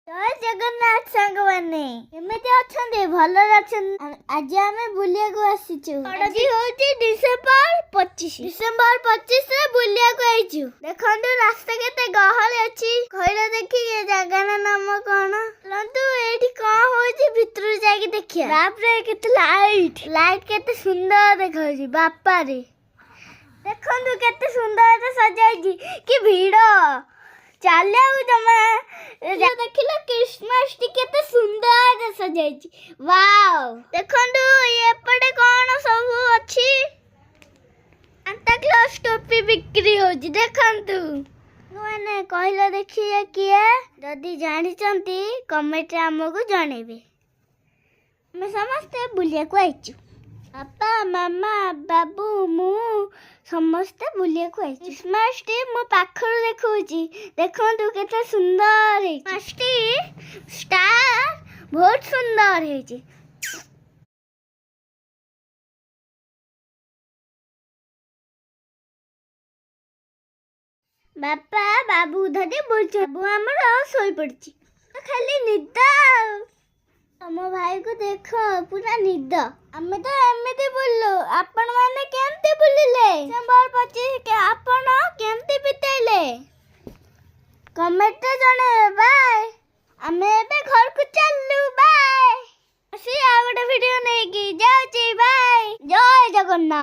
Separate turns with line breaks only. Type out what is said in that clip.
ଜୟ ଜଗନ୍ନାଥ ସାଙ୍ଗମାନେ କେମିତି ଅଛନ୍ତି? ଭଲରେ ଅଛନ୍ତି? ଆଜି ଆମେ ବୁଲିବାକୁ ଆସିଛୁ। ଆଜି ହଉଛି ଡିସେମ୍ବର 25 ରେ ବୁଲିବାକୁ ଆଇଛୁ। ଦେଖନ୍ତୁ ରାସ୍ତା କେତେ ଗହଳି ଅଛି। କହିଲେ ଦେଖିକି ଜାଗାର ନାମ କଣ? ଚାଲନ୍ତୁ ଏଇଠି କଣ ହଉଛି ଭିତରୁ ଯାଇକି ଦେଖିବା। ବାପରେ କେତେ ଲାଇଟ୍ କେତେ ସୁନ୍ଦର ଦେଖାଉଛି। ବାପାରେ ଦେଖନ୍ତୁ କେତେ ସୁନ୍ଦର ସଜାଇଛି। କି ଭିଡ଼ ଚାଲିବାକୁ ଜମା ଦେଖିଲେ କ୍ରିସମାସ ଟି କେତେ ସୁନ୍ଦର ସଜାଇଛି। ୱାଓ ଦେଖନ୍ତୁ ଏପଟେ କଣ ସବୁ ଅଛି। ସାନ୍ତା କ୍ଲଜ ଟୋପି ବିକ୍ରି ହଉଛି। ଦେଖନ୍ତୁ ମାନେ କହିଲେ ଦେଖିଏ କିଏ? ଯଦି ଜାଣିଛନ୍ତି କମେଣ୍ଟରେ ଆମକୁ ଜଣେଇବେ। ଆମେ ସମସ୍ତେ ବୁଲିବାକୁ ଆଇଛୁ। ବାପା ମାମା ବାବୁ ମୁଁ ସମସ୍ତେ ବୁଲିବାକୁ ଆଇଛୁ। କ୍ରିସମାସ ଟି ମୁଁ ପାଖରୁ ଦେଖଉଛି। ଦେଖନ୍ତୁ କେତେ ସୁନ୍ଦର ହେଇଛି। ଷ୍ଟାର ବହୁତ ସୁନ୍ଦର ହେଇଛି। ବାପା ବାବୁ ଧରି ବୁଲୁଛୁ। ବାବୁ ଆମର ଶୋଇପଡିଛି। ଖାଲି ନିଦ। ତମ ଭାଇକୁ ଦେଖ ପୁରା ନିଦ। ଆମେ ତ ଏମିତି ବୁଲିଲୁ। ଆପଣ ମାନେ କେମିତି ବୁଲିଲେ? ଡିସେମ୍ବର 25 ଆପଣ କେମିତି ବିତେଇଲେ? କମେଣ୍ଟରେ ଜଣେଇବେ। ବାଏ। ଆମେ ଏବେ ଘରକୁ ଚାଲିଲୁ। ବାଏ। ଆଉ ଗୋଟେ ଭିଡିଓ ନେଇକି ଯାଉଛି। ବାଏ। ଜୟ ଜଗନ୍ନାଥ।